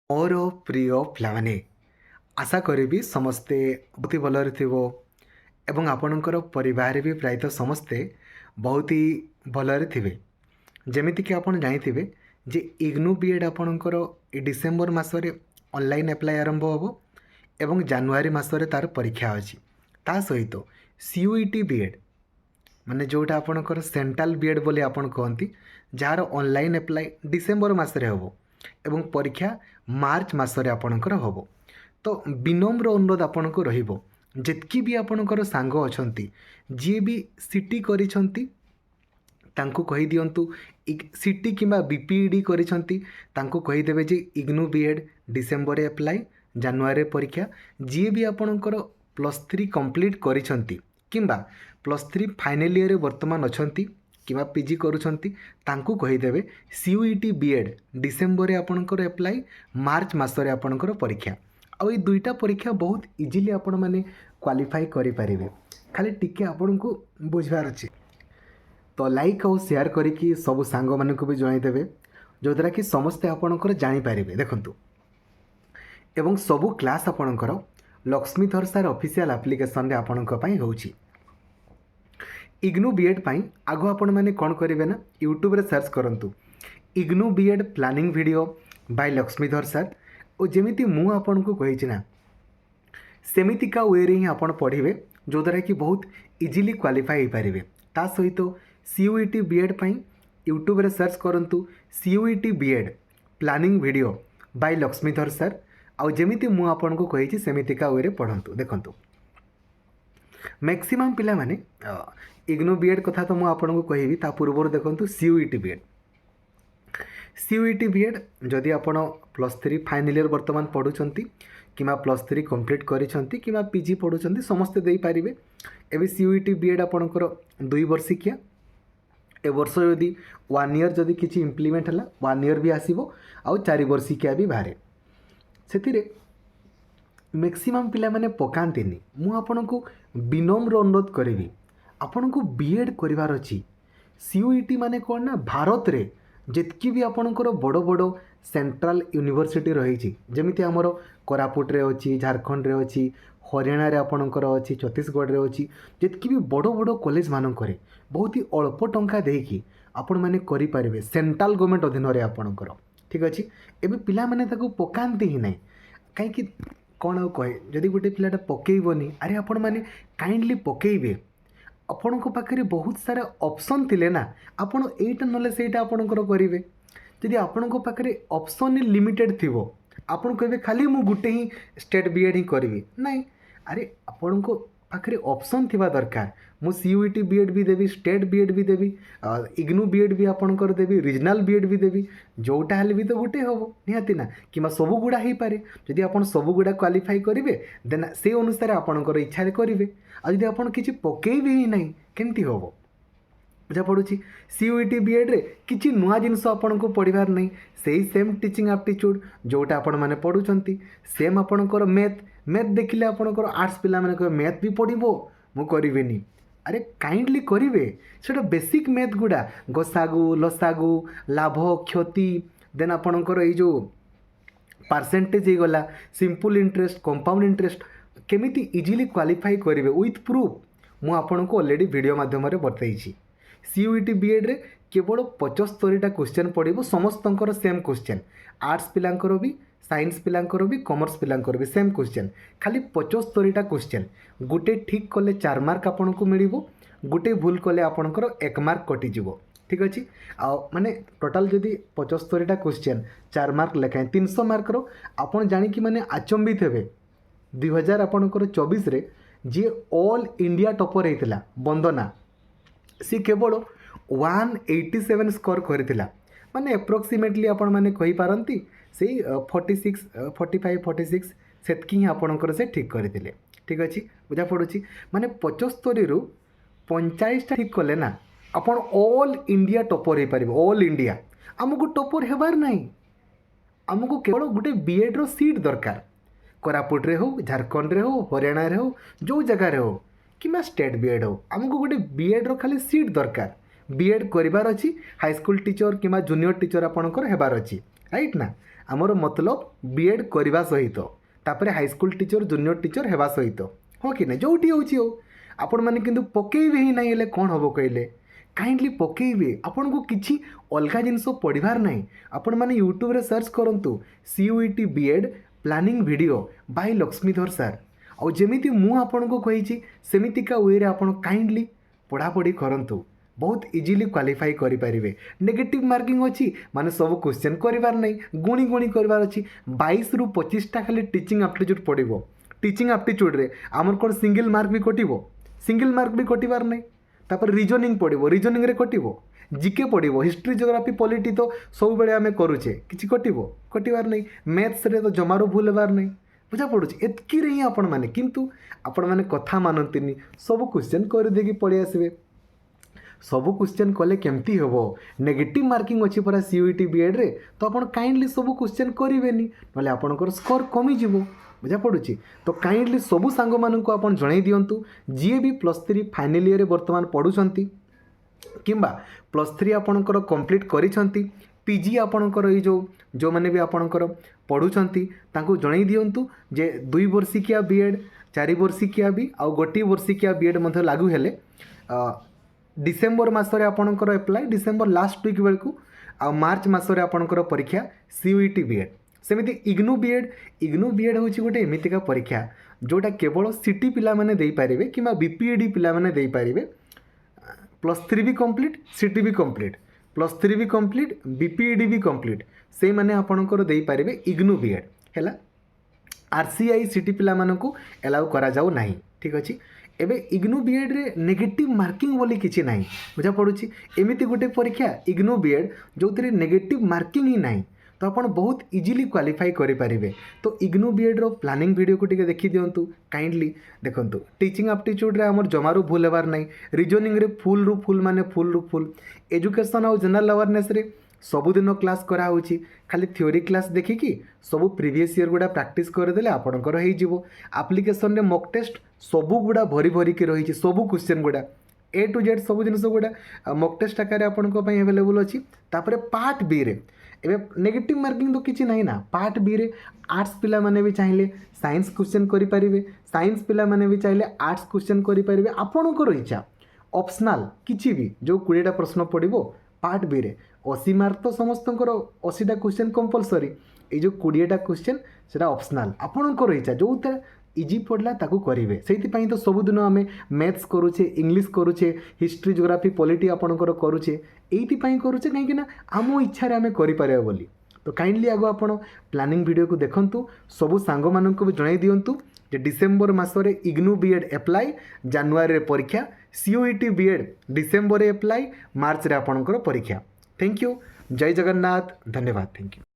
ମୋର ପ୍ରିୟ ପିଲାମାନେ, ଆଶା କରିବି ସମସ୍ତେ ବହୁତ ହି ଭଲରେ ଥିବ ଏବଂ ଆପଣଙ୍କର ପରିବାର ବି ପ୍ରାୟତଃ ସମସ୍ତେ ବହୁତ ହି ଭଲରେ ଥିବେ। ଯେମିତିକି ଆପଣ ଜାଣିଥିବେ ଯେ ଇଗ୍ନୁ ବି ଏଡ଼୍ ଆପଣଙ୍କର ଏ ଡିସେମ୍ବର ମାସରେ ଅନଲାଇନ୍ ଆପ୍ଲାଏ ଆରମ୍ଭ ହେବ ଏବଂ ଜାନୁଆରୀ ମାସରେ ତା'ର ପରୀକ୍ଷା ଅଛି। ତା ସହିତ CUET ବି ଏଡ଼୍ ମାନେ ଯେଉଁଟା ଆପଣଙ୍କର ସେଣ୍ଟ୍ରାଲ ବି ଏଡ଼୍ ବୋଲି ଆପଣ କହନ୍ତି, ଯାହାର ଅନଲାଇନ୍ ଆପ୍ଲାଏ ଡିସେମ୍ବର ମାସରେ ହେବ ଏବଂ ପରୀକ୍ଷା ମାର୍ଚ୍ଚ ମାସରେ ଆପଣଙ୍କର ହେବ। ତ ବିନମ୍ର ଅନୁରୋଧ ଆପଣଙ୍କୁ ରହିବ, ଯେତିକି ବି ଆପଣଙ୍କର ସାଙ୍ଗ ଅଛନ୍ତି ଯିଏ ବି ସିଟି କରିଛନ୍ତି ତାଙ୍କୁ କହିଦିଅନ୍ତୁ, ସିଟି କିମ୍ବା BPED କରିଛନ୍ତି ତାଙ୍କୁ କହିଦେବେ ଯେ ଇଗ୍ନୁ ବି ଏଡ଼୍ ଡିସେମ୍ବରରେ ଆପ୍ଲାଏ, ଜାନୁଆରୀରେ ପରୀକ୍ଷା। ଯିଏ ବି ଆପଣଙ୍କର +3 କମ୍ପ୍ଲିଟ୍ କରିଛନ୍ତି କିମ୍ବା +3 ଫାଇନାଲ୍ ଇୟର୍ରେ ବର୍ତ୍ତମାନ ଅଛନ୍ତି କିମ୍ବା PG କରୁଛନ୍ତି ତାଙ୍କୁ କହିଦେବେ CUET ବି ଏଡ଼୍ ଡିସେମ୍ବରରେ ଆପଣଙ୍କର ଆପ୍ଲାଏ, ମାର୍ଚ୍ଚ ମାସରେ ଆପଣଙ୍କର ପରୀକ୍ଷା। ଆଉ ଏଇ ଦୁଇଟା ପରୀକ୍ଷା ବହୁତ ଇଜିଲି ଆପଣମାନେ କ୍ୱାଲିଫାଇ କରିପାରିବେ। ଖାଲି ଟିକେ ଆପଣଙ୍କୁ ବୁଝିବାର ଅଛି। ତ ଲାଇକ୍ ଆଉ ସେୟାର କରିକି ସବୁ ସାଙ୍ଗମାନଙ୍କୁ ବି ଜଣାଇଦେବେ, ଯେଉଁଦ୍ୱାରା କି ସମସ୍ତେ ଆପଣଙ୍କର ଜାଣିପାରିବେ। ଦେଖନ୍ତୁ, ଏବଂ ସବୁ କ୍ଲାସ୍ ଆପଣଙ୍କର ଲକ୍ଷ୍ମୀଧର ସାର୍ ଅଫିସିଆଲ୍ ଆପ୍ଲିକେସନରେ ଆପଣଙ୍କ ପାଇଁ ହେଉଛି। ଇଗ୍ନୁ ବି ଏଡ଼୍ ପାଇଁ ଆଗ ଆପଣମାନେ କ'ଣ କରିବେ ନା, ୟୁଟ୍ୟୁବରେ ସର୍ଚ୍ଚ କରନ୍ତୁ IGNOU B Ed planning video by Lakshmidhar sir. ଓ ଯେମିତି ମୁଁ ଆପଣଙ୍କୁ କହିଛି ନା, ସେମିତିକା ୱେରେ ହିଁ ଆପଣ ପଢ଼ିବେ, ଯେଉଁଦ୍ୱାରା କି ବହୁତ ଇଜିଲି କ୍ୱାଲିଫାଏ ହୋଇପାରିବେ। ତା ସହିତ CUET ବି ଏଡ଼୍ ପାଇଁ ୟୁଟ୍ୟୁବରେ ସର୍ଚ୍ଚ କରନ୍ତୁ CUET B Ed planning video by Lakshmidhar sir. ଆଉ ଯେମିତି ମୁଁ ଆପଣଙ୍କୁ କହିଛି ସେମିତିକା ୱେରେ ପଢ଼ନ୍ତୁ। ଦେଖନ୍ତୁ, ମ୍ୟାକ୍ସିମମ୍ ପିଲାମାନେ ଇଗ୍ନୁ ବି ଏଡ଼୍ କଥା ତ ମୁଁ ଆପଣଙ୍କୁ କହିବି, ତା ପୂର୍ବରୁ ଦେଖନ୍ତୁ CUET B add. CUET B add ଯଦି ଆପଣ +3 ଫାଇନାଲ୍ ଇୟର୍ ବର୍ତ୍ତମାନ ପଢ଼ୁଛନ୍ତି କିମ୍ବା +3 କମ୍ପ୍ଲିଟ୍ କରିଛନ୍ତି କିମ୍ବା PG ପଢ଼ୁଛନ୍ତି ସମସ୍ତେ ଦେଇପାରିବେ। ଏବେ CUET ବି ଏଡ଼୍ ଆପଣଙ୍କର 2 ବର୍ଷିକିଆ। ଏ ବର୍ଷ ଯଦି 1 ଇୟର୍ ଯଦି କିଛି ଇମ୍ପ୍ଲିମେଣ୍ଟ ହେଲା 1 ଇୟର୍ ବି ଆସିବ, ଆଉ 4 ବର୍ଷିକିଆ ବି ବାହାରେ। ସେଥିରେ ମ୍ୟାକ୍ସିମମ୍ ପିଲାମାନେ ପକାନ୍ତିନି। ମୁଁ ଆପଣଙ୍କୁ ବିନମ୍ର ଅନୁରୋଧ କରିବି, ଆପଣଙ୍କୁ ବି ଏଡ଼୍ କରିବାର ଅଛି। CUET ମାନେ କ'ଣ ନା, ଭାରତରେ ଯେତିକି ବି ଆପଣଙ୍କର ବଡ଼ ବଡ଼ ସେଣ୍ଟ୍ରାଲ ୟୁନିଭର୍ସିଟି ରହିଛି, ଯେମିତି ଆମର କୋରାପୁଟରେ ଅଛି, ଝାଡ଼ଖଣ୍ଡରେ ଅଛି, ହରିୟାଣାରେ ଆପଣଙ୍କର ଅଛି, ଛତିଶଗଡ଼ରେ ଅଛି, ଯେତିକି ବି ବଡ଼ ବଡ଼ କଲେଜମାନଙ୍କରେ ବହୁତ ହି ଅଳ୍ପ ଟଙ୍କା ଦେଇକି ଆପଣମାନେ କରିପାରିବେ ସେଣ୍ଟ୍ରାଲ ଗଭର୍ଣ୍ଣମେଣ୍ଟ ଅଧୀନରେ ଆପଣଙ୍କର। ଠିକ୍ ଅଛି। ଏବେ ପିଲାମାନେ ତାକୁ ପକାନ୍ତି ହିଁ ନାହିଁ। କାହିଁକି କ'ଣ ଆଉ କହେ, ଯଦି ଗୋଟେ ପିଲାଟା ପକେଇବନି, ଆରେ ଆପଣମାନେ କାଇଣ୍ଡଲି ପକେଇବେ। ଆପଣଙ୍କ ପାଖରେ ବହୁତ ସାରା ଅପସନ୍ ଥିଲେ ନା, ଆପଣ ଏଇଟା ନହେଲେ ସେଇଟା ଆପଣଙ୍କର କରିବେ। ଯଦି ଆପଣଙ୍କ ପାଖରେ ଅପସନ୍ ଲିମିଟେଡ଼୍ ଥିବ, ଆପଣ କହିବେ ଖାଲି ମୁଁ ଗୋଟେ ହିଁ ଷ୍ଟେଟ୍ ବି ଏଡ଼୍ ହିଁ କରିବି, ନାହିଁ। ଆରେ ଆପଣଙ୍କ ପାଖରେ ଅପସନ୍ ଥିବା ଦରକାର। ମୁଁ CUET ବି ଏଡ଼୍ ବି ଦେବି, ଷ୍ଟେଟ୍ ବି ଏଡ଼୍ ବି ଦେବି, ଇଗ୍ନୁ ବି ଏଡ଼୍ ବି ଆପଣଙ୍କର ଦେବି, ରିଜନାଲ୍ ବି ଏଡ଼୍ ବି ଦେବି। ଯେଉଁଟା ହେଲେ ବି ତ ଗୋଟେ ହେବ ନିହାତି ନା, କିମ୍ବା ସବୁଗୁଡ଼ା ହେଇପାରେ। ଯଦି ଆପଣ ସବୁଗୁଡ଼ା କ୍ୱାଲିଫାଇ କରିବେ ଦେନ୍ ସେଇ ଅନୁସାରେ ଆପଣଙ୍କର ଇଚ୍ଛାରେ କରିବେ। ଆଉ ଯଦି ଆପଣ କିଛି ପକେଇବେ ହିଁ ନାହିଁ, କେମିତି ହେବ? ବୁଝାପଡ଼ୁଛି। CUET ବି ଏଡ଼୍ରେ କିଛି ନୂଆ ଜିନିଷ ଆପଣଙ୍କୁ ପଢ଼ିବାର ନାହିଁ। ସେଇ ସେମ୍ ଟିଚିଂ ଆପ୍ଟିଚ୍ୟୁଡ଼୍ ଯେଉଁଟା ଆପଣମାନେ ପଢ଼ୁଛନ୍ତି, ସେମ୍ ଆପଣଙ୍କର ମ୍ୟାଥ୍ ଦେଖିଲେ ଆପଣଙ୍କର ଆର୍ଟ୍ସ ପିଲାମାନେ କହିବେ ମ୍ୟାଥ୍ ବି ପଢ଼ିବ, ମୁଁ କରିବିନି। ଆରେ କାଇଣ୍ଡଲି କରିବେ, ସେଇଟା ବେସିକ୍ ମ୍ୟାଥ୍ ଗୁଡ଼ା, ଗସାଗୁ, ଲସାଗୁ, ଲାଭ, କ୍ଷତି, ଦେନ୍ ଆପଣଙ୍କର ଏଇ ଯେଉଁ ପାର୍ସେଣ୍ଟେଜ୍ ହେଇଗଲା, ସିମ୍ପଲ୍ ଇଣ୍ଟରେଷ୍ଟ, କମ୍ପାଉଣ୍ଡ ଇଣ୍ଟରେଷ୍ଟ, କେମିତି ଇଜିଲି କ୍ୱାଲିଫାଇ କରିବେ ୱିଥ୍ ପ୍ରୁଫ୍ ମୁଁ ଆପଣଙ୍କୁ ଅଲରେଡ଼ି ଭିଡ଼ିଓ ମାଧ୍ୟମରେ ବତାଇଛି। CUET ବି ଏଡ଼୍ରେ କେବଳ 75ଟା କ୍ୱେଶ୍ଚନ୍ ପଡ଼ିବ, ସମସ୍ତଙ୍କର ସେମ୍ କ୍ୱେଶ୍ଚନ୍। ଆର୍ଟ୍ସ ପିଲାଙ୍କର ବି, ସାଇନ୍ସ ପିଲାଙ୍କର ବି, କମର୍ସ ପିଲାଙ୍କର ବି ସେମ୍ କ୍ୱେଶ୍ଚନ୍। ଖାଲି 75ଟା କ୍ୱେଶ୍ଚନ୍। ଗୋଟେ ଠିକ୍ କଲେ 4 ମାର୍କ ଆପଣଙ୍କୁ ମିଳିବ, ଗୋଟେ ଭୁଲ କଲେ ଆପଣଙ୍କର 1 ମାର୍କ କଟିଯିବ। ଠିକ୍ ଅଛି। ଆଉ ମାନେ ଟୋଟାଲ୍ ଯଦି 75ଟା କ୍ୱେଶ୍ଚନ୍ 4 ମାର୍କ ଲେଖାଏଁ 300 ମାର୍କର, ଆପଣ ଜାଣିକି ମାନେ ଆଚମ୍ବିତ ହେବେ। 2024ରେ ଯିଏ ଅଲ୍ ଇଣ୍ଡିଆ ଟପର୍ ହେଇଥିଲା ବନ୍ଦନା, ସେ କେବଳ 187 ସ୍କୋର କରିଥିଲା। ମାନେ ଆପ୍ରୋକ୍ସିମେଟଲି ଆପଣମାନେ କହିପାରନ୍ତି ସେଇ 45-46 ସେତିକି ହିଁ ଆପଣଙ୍କର ସେ ଠିକ୍ କରିଥିଲେ। ଠିକ୍ ଅଛି, ବୁଝାପଡ଼ୁଛି। ମାନେ 75ରୁ 45ଟା ଠିକ୍ କଲେ ନା, ଆପଣ ଅଲ୍ ଇଣ୍ଡିଆ ଟପର୍ ହେଇପାରିବେ। All India. ଆମକୁ ଟପର୍ ହେବାର ନାହିଁ, ଆମକୁ କେବଳ ଗୋଟେ ବି ଏଡ଼୍ର ସିଟ୍ ଦରକାର। କୋରାପୁଟରେ ହେଉ, ଝାଡ଼ଖଣ୍ଡରେ ହେଉ, ହରିୟାଣାରେ ହେଉ, ଯେଉଁ ଜାଗାରେ ହେଉ, କିମ୍ବା ଷ୍ଟେଟ୍ ବି ଏଡ଼୍ ହେଉ, ଆମକୁ ଗୋଟେ ବି ଏଡ଼୍ର ଖାଲି ସିଟ୍ ଦରକାର। बीएड करिवार अछि हाई स्कूल टीचर किंवा जूनियर टीचर आपणकर हेबार अछि राइट ना आमर मतलब बीएड करवा सहित तापर high school teacher junior teacher हेबा सहित हाँ कि ना जोटी होची हो आपण मैंने किंतु पकेइबे ही नहीं हेले कौन हम कहले काइंडली पकेइबे आपन को किछि अलगा जिनस पढ़िबार नहीं आपण मैंने यूट्यूब रे सर्च करंतु CUET B Ed planning video by Lakshmidhar sir और जमीती मु आपन को कही सेमितिका वे आपन काइंडली पढ़ापढ़ी करंतु बहुत इजिली क्वालिफाई करें नेगेटिव मार्किंग अच्छी माने सब क्वेश्चन करार नहीं गुणी गुणी करार अच्छी 22 रु 25टा खाली टीचिंग एप्टीट्यूड पड़ो टीचिंग एप्टीट्यूड रे आमर कौन सिंगल मार्क भी कटिबो सिंगल मार्क भी कटिबार नहीं तापर रीजनिंग पड़ो रीजनिंग रे कटिबो जीके पड़ो हिस्ट्री जियोग्राफी पॉलिटी तो सब बेले आम करुचे किसी कटिबो कटिबार नहीं मैथ्स रे तो जमारो भूल हेबार नहीं बुझा पड़ुଛି एतकी रे ही आपण माने किंतु आपण माने कथा मानंतिनी सब क्वेश्चन कर देकी पड़े आसबे सब क्वेश्चन कले केमती हेबो नेगेटिव मार्किंग अच्छी परा सीयूईटी बीएड रे तो आपण काइंडली सब क्वेश्चन करेनि नले आपणकर स्कोर कमी जीवो बुझा पड़ुଛି तो काइंडली सब सांग मानक आपण जणाई दियंतु जी भी +3 फाइनल ईयर वर्तमान पढुछंती किंबा +3 आपणकर कंप्लीट करिसंती पीजी आपणकर ये जो माने भी आपणकर पढुछंती तांको जणाई दियंतु जे 2 वर्षिकिया बीएड 4 वर्षिकिया भी आ 1 वर्षिकिया बीएड मध्ये लागू हेले डिसेम्बर मासरे आपणकर एप्लाय डिसेम्बर लास्ट वीक बेलू आ मार्च मासरे आपणकर परीक्षा सीयूईटी बीएड सेमिति इग्नू बीएड होची गोटे एमितिका परीक्षा जोटा केवल सिटी पिला माने देई पारिबे किंबा बीपीएडी पिला माने देई पारिबे +3 भी कंप्लीट सिटी भी कंप्लीट +3 भी कंप्लीट बीपीएडी भी कंप्लीट से माने आपणकर देई पारिबे इग्नू बीएड हैला आरसीआई सिटी पिला मानकू एलाउ करा जाऊ नाही ठीक अछि एबे इग्नू बीएड रे नेगेटिव मार्किंग बोली किछि नाही बुझा पड़ुछि एमिति गोटे परीक्षा इग्नू बीएड जोथिरे नेगेटिव मार्किंग ही नाही तो आपण बहुत इजीली क्वालिफाई करि पारिबे तो इग्नू बीएड रो प्लानिंग वीडियो को टिके देखि दियंतु काइंडली देखंतु टीचिंग एप्टीट्यूड रे हमर जमारू भूल हेबार नाही रीजनिंग रे फुल रु फुल माने फुल रु फुल एजुकेशन और जनरल अवेयरनेस रे सबुदिन क्लास करा होची खाली थ्योरी क्लास देखिकी सब प्रीवियस ईयर गुड़ा प्रैक्टिस करदेले आपणकर हो जीवो एप्लिकेशन रे मॉक टेस्ट सबु गुड़ा भरी भरी की रही सबु क्वेश्चन गुड़ा ए टू जेड सब जिनस गुड़ा मॉक टेस्ट आकार आपन अवेलेबल अच्छी तापर पार्ट बी रे एबे नेगेटिव मार्किंग तो किसी नहीं ना पार्ट बी रे आर्ट्स पिला माने भी चाहिए साइंस क्वेश्चन करि परिबे साइंस पिला माने भी चाहिए आर्ट्स क्वेश्चन करि परिबे आपणकर इच्छा ऑप्शनल किछि भी जो 20टा प्रश्न पड़िबो पार्ट बी रे 80 मार्क तो समस्तंकर 80टा क्वेश्चन कंपलसरी ये जो 20टा क्वेश्चन सेटा ऑप्शनल आपणकर इच्छा जो इजी पड़ला ताकू करेंगे से तो सबुदिन आम मैथ्स करुचे इंग्लिश करुचे हिस्ट्री जियोग्राफी पॉलिटी आपणकर करुचे ये करुचे कहीं आम इच्छा आम करें बोली तो काइंडली आगो आपण प्लानिंग वीडियो को देखंतु सबु सांग मानक भी जणाई दियंतु जे डिसेम्बर मासरे इग्नू बीएड एप्लाय जानुआरी रे परीक्षा सीयूईटी बीएड डिसेम्बर रे एप्लाय मार्च रे आपणकर परीक्षा थैंक यू जय जगन्नाथ धन्यवाद थैंक यू।